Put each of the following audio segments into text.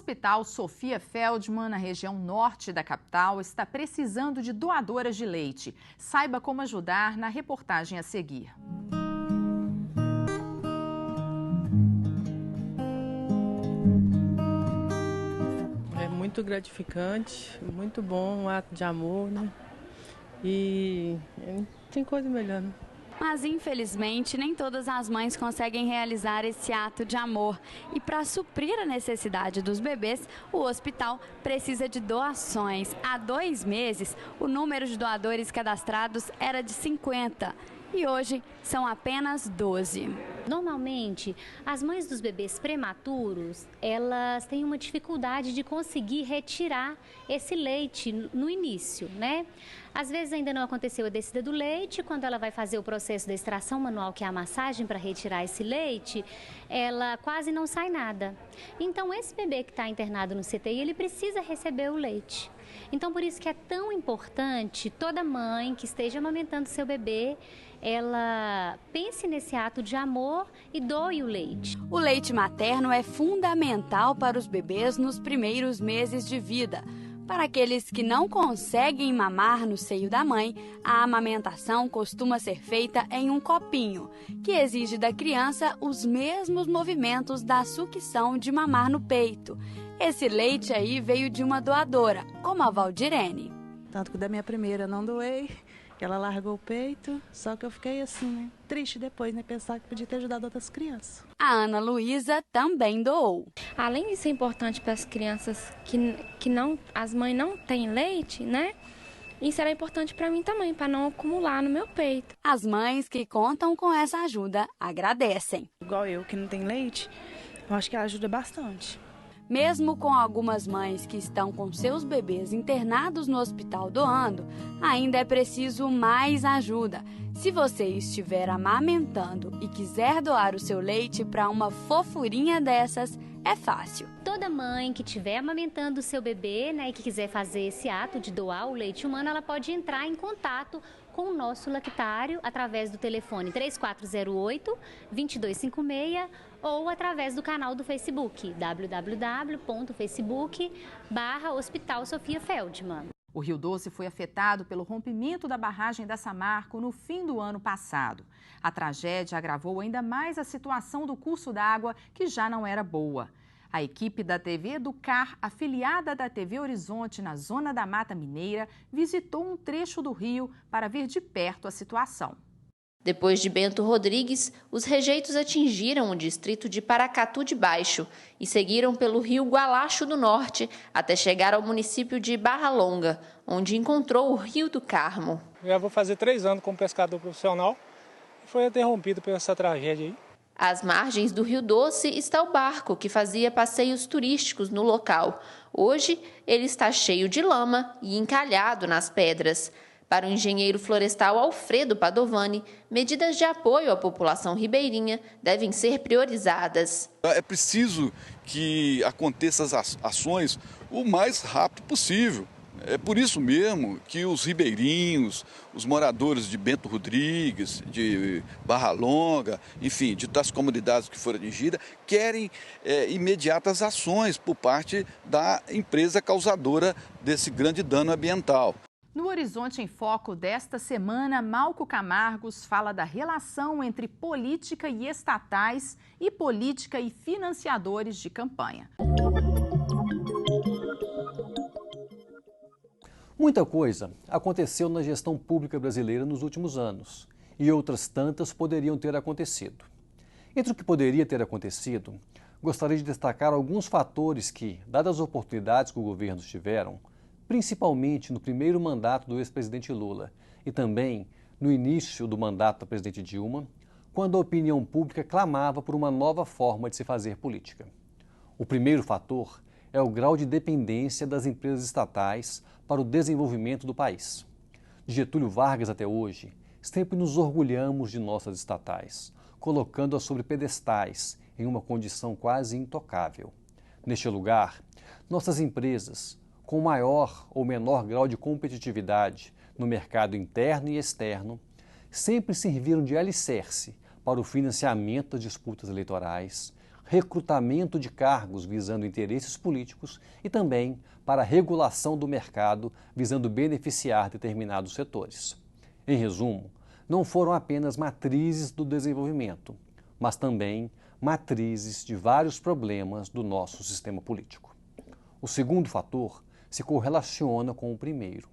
Hospital Sofia Feldman, na região norte da capital, está precisando de doadoras de leite. Saiba como ajudar na reportagem a seguir. É muito gratificante, muito bom, um ato de amor, né? E não tem coisa melhor, né? Mas, infelizmente, nem todas as mães conseguem realizar esse ato de amor. E para suprir a necessidade dos bebês, o hospital precisa de doações. Há 2 meses, o número de doadores cadastrados era de 50. E hoje são apenas 12. Normalmente, as mães dos bebês prematuros, elas têm uma dificuldade de conseguir retirar esse leite no início, né? Às vezes ainda não aconteceu a descida do leite, quando ela vai fazer o processo da extração manual, que é a massagem para retirar esse leite, ela quase não sai nada. Então, esse bebê que está internado no CTI, ele precisa receber o leite. Então, por isso que é tão importante toda mãe que esteja amamentando seu bebê, ela pense nesse ato de amor e doe o leite. O leite materno é fundamental para os bebês nos primeiros meses de vida. Para aqueles que não conseguem mamar no seio da mãe, a amamentação costuma ser feita em um copinho, que exige da criança os mesmos movimentos da sucção de mamar no peito. Esse leite aí veio de uma doadora, como a Valdirene. Tanto que da minha primeira não doei, ela largou o peito, só que eu fiquei assim, né, triste depois, né, pensar que podia ter ajudado outras crianças. A Ana Luísa também doou. Além de ser importante para as crianças que não, as mães não têm leite, né? Isso era importante para mim também, para não acumular no meu peito. As mães que contam com essa ajuda agradecem. Igual eu, que não tem leite, eu acho que ela ajuda bastante. Mesmo com algumas mães que estão com seus bebês internados no hospital doando, ainda é preciso mais ajuda. Se você estiver amamentando e quiser doar o seu leite para uma fofurinha dessas, é fácil. Toda mãe que estiver amamentando o seu bebê, né, e que quiser fazer esse ato de doar o leite humano, ela pode entrar em contato com o nosso lactário através do telefone 3408-2256 ou através do canal do Facebook, www.facebook.com/Hospital Sofia Feldman. O Rio Doce foi afetado pelo rompimento da barragem da Samarco no fim do ano passado. A tragédia agravou ainda mais a situação do curso d'água, que já não era boa. A equipe da TV Educar, afiliada da TV Horizonte na zona da Mata Mineira, visitou um trecho do rio para ver de perto a situação. Depois de Bento Rodrigues, os rejeitos atingiram o distrito de Paracatu de Baixo e seguiram pelo rio Gualacho do Norte até chegar ao município de Barra Longa, onde encontrou o Rio do Carmo. Já vou fazer 3 anos como pescador profissional e foi interrompido por essa tragédia aí. Às margens do Rio Doce está o barco que fazia passeios turísticos no local. Hoje, ele está cheio de lama e encalhado nas pedras. Para o engenheiro florestal Alfredo Padovani, medidas de apoio à população ribeirinha devem ser priorizadas. É preciso que aconteçam as ações o mais rápido possível. É por isso mesmo que os ribeirinhos, os moradores de Bento Rodrigues, de Barra Longa, enfim, das comunidades que foram atingidas, querem imediatas ações por parte da empresa causadora desse grande dano ambiental. No Horizonte em Foco desta semana, Malco Camargos fala da relação entre política e estatais e política e financiadores de campanha. Muita coisa aconteceu na gestão pública brasileira nos últimos anos e outras tantas poderiam ter acontecido. Entre o que poderia ter acontecido, gostaria de destacar alguns fatores que, dadas as oportunidades que os governos tiveram, principalmente no primeiro mandato do ex-presidente Lula e também no início do mandato da presidente Dilma, quando a opinião pública clamava por uma nova forma de se fazer política. O primeiro fator é o grau de dependência das empresas estatais para o desenvolvimento do país. De Getúlio Vargas até hoje, sempre nos orgulhamos de nossas estatais, colocando-as sobre pedestais em uma condição quase intocável. Neste lugar, nossas empresas, com maior ou menor grau de competitividade no mercado interno e externo, sempre serviram de alicerce para o financiamento das disputas eleitorais, recrutamento de cargos visando interesses políticos e também para a regulação do mercado visando beneficiar determinados setores. Em resumo, não foram apenas matrizes do desenvolvimento, mas também matrizes de vários problemas do nosso sistema político. O segundo fator se correlaciona com o primeiro.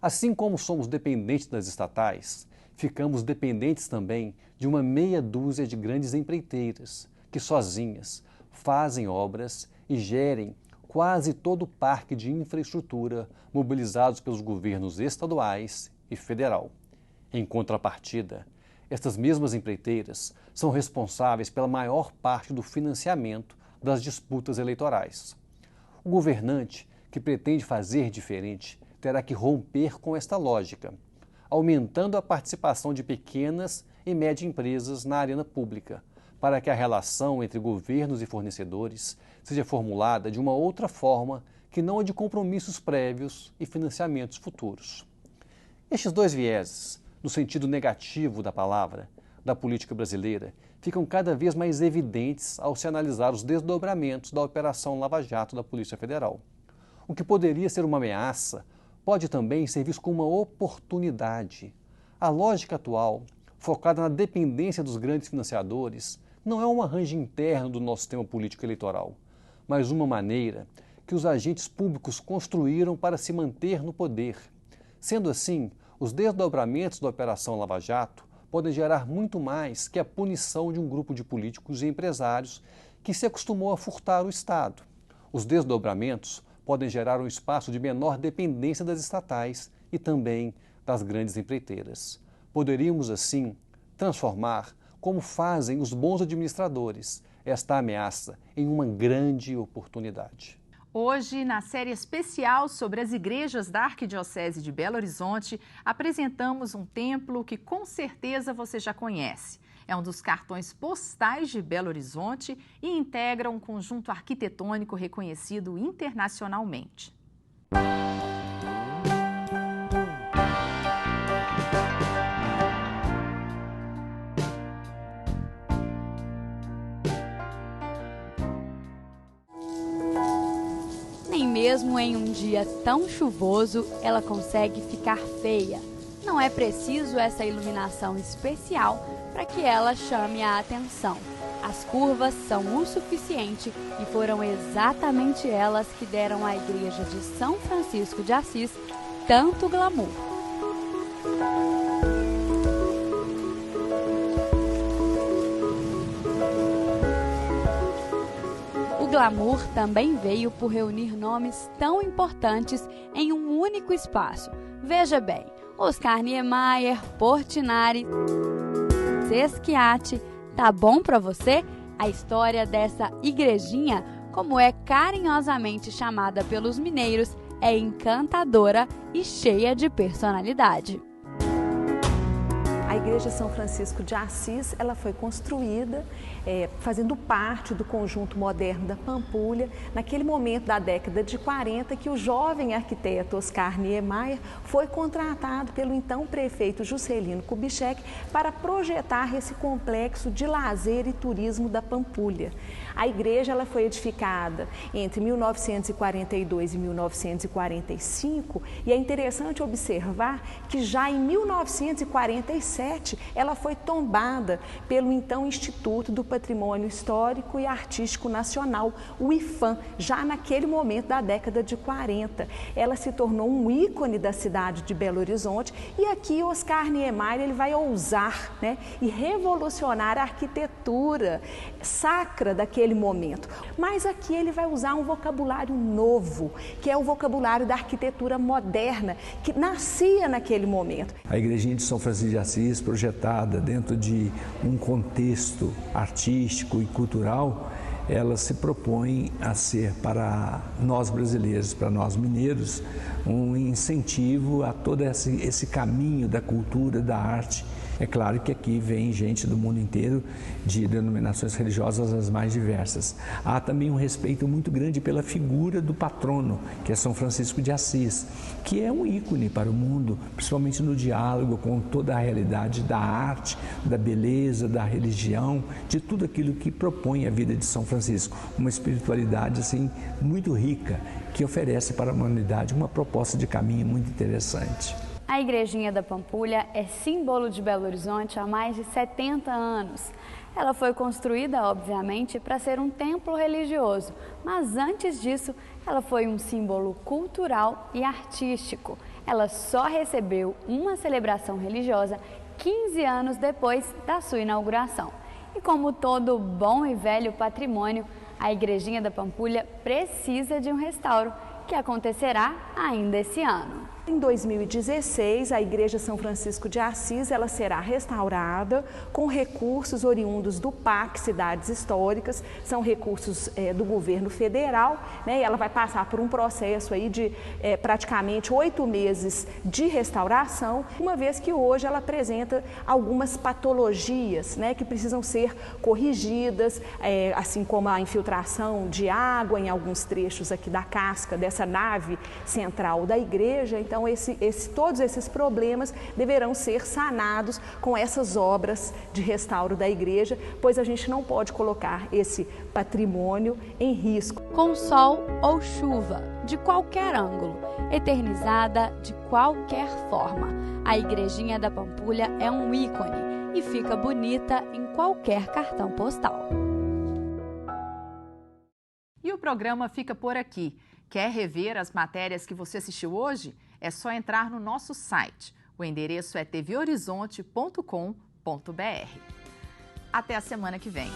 Assim como somos dependentes das estatais, ficamos dependentes também de uma meia dúzia de grandes empreiteiras que sozinhas fazem obras e gerem quase todo o parque de infraestrutura mobilizados pelos governos estaduais e federal. Em contrapartida, estas mesmas empreiteiras são responsáveis pela maior parte do financiamento das disputas eleitorais. O governante que pretende fazer diferente terá que romper com esta lógica, aumentando a participação de pequenas e médias empresas na arena pública, para que a relação entre governos e fornecedores seja formulada de uma outra forma que não a de compromissos prévios e financiamentos futuros. Estes dois vieses, no sentido negativo da palavra, da política brasileira, ficam cada vez mais evidentes ao se analisar os desdobramentos da Operação Lava Jato da Polícia Federal. O que poderia ser uma ameaça pode também ser visto como uma oportunidade. A lógica atual, focada na dependência dos grandes financiadores, não é um arranjo interno do nosso sistema político eleitoral, mas uma maneira que os agentes públicos construíram para se manter no poder. Sendo assim, os desdobramentos da Operação Lava Jato podem gerar muito mais que a punição de um grupo de políticos e empresários que se acostumou a furtar o Estado. Os desdobramentos podem gerar um espaço de menor dependência das estatais e também das grandes empreiteiras. Poderíamos, assim, transformar, como fazem os bons administradores, esta ameaça em uma grande oportunidade. Hoje, na série especial sobre as igrejas da Arquidiocese de Belo Horizonte, apresentamos um templo que com certeza você já conhece. É um dos cartões postais de Belo Horizonte e integra um conjunto arquitetônico reconhecido internacionalmente. Nem mesmo em um dia tão chuvoso ela consegue ficar feia. Não é preciso essa iluminação especial para que ela chame a atenção. As curvas são o suficiente e foram exatamente elas que deram à igreja de São Francisco de Assis tanto glamour. O glamour também veio por reunir nomes tão importantes em um único espaço. Veja bem, Oscar Niemeyer, Portinari, Schiatti. Tá bom para você? A história dessa igrejinha, como é carinhosamente chamada pelos mineiros, é encantadora e cheia de personalidade. A Igreja São Francisco de Assis, ela foi construída fazendo parte do conjunto moderno da Pampulha, naquele momento da década de 40, que o jovem arquiteto Oscar Niemeyer foi contratado pelo então prefeito Juscelino Kubitschek para projetar esse complexo de lazer e turismo da Pampulha. A igreja ela foi edificada entre 1942 e 1945 e é interessante observar que já em 1947 ela foi tombada pelo então Instituto do Patrimônio Histórico e Artístico Nacional, o IPHAN, já naquele momento da década de 40. Ela se tornou um ícone da cidade de Belo Horizonte e aqui Oscar Niemeyer ele vai ousar, e revolucionar a arquitetura sacra daquele momento. Mas aqui ele vai usar um vocabulário novo, que é o vocabulário da arquitetura moderna, que nascia naquele momento. A igrejinha de São Francisco de Assis, projetada dentro de um contexto artístico e cultural, ela se propõe a ser para nós brasileiros, para nós mineiros, um incentivo a todo esse caminho da cultura, da arte É claro que aqui vem gente do mundo inteiro, de denominações religiosas as mais diversas. Há também um respeito muito grande pela figura do patrono, que é São Francisco de Assis, que é um ícone para o mundo, principalmente no diálogo com toda a realidade da arte, da beleza, da religião, de tudo aquilo que propõe a vida de São Francisco. Uma espiritualidade assim muito rica, que oferece para a humanidade uma proposta de caminho muito interessante. A Igrejinha da Pampulha é símbolo de Belo Horizonte há mais de 70 anos. Ela foi construída, obviamente, para ser um templo religioso, mas antes disso, ela foi um símbolo cultural e artístico. Ela só recebeu uma celebração religiosa 15 anos depois da sua inauguração. E como todo bom e velho patrimônio, a Igrejinha da Pampulha precisa de um restauro, que acontecerá ainda esse ano. Em 2016, a Igreja São Francisco de Assis ela será restaurada com recursos oriundos do PAC Cidades Históricas, são recursos do governo federal, né? E ela vai passar por um processo aí de praticamente 8 meses de restauração, uma vez que hoje ela apresenta algumas patologias, né, que precisam ser corrigidas, assim como a infiltração de água em alguns trechos aqui da casca dessa nave central da igreja. Então, todos esses problemas deverão ser sanados com essas obras de restauro da igreja, pois a gente não pode colocar esse patrimônio em risco. Com sol ou chuva, de qualquer ângulo, eternizada de qualquer forma, a Igrejinha da Pampulha é um ícone e fica bonita em qualquer cartão postal. E o programa fica por aqui. Quer rever as matérias que você assistiu hoje? É só entrar no nosso site. O endereço é tvhorizonte.com.br. Até a semana que vem.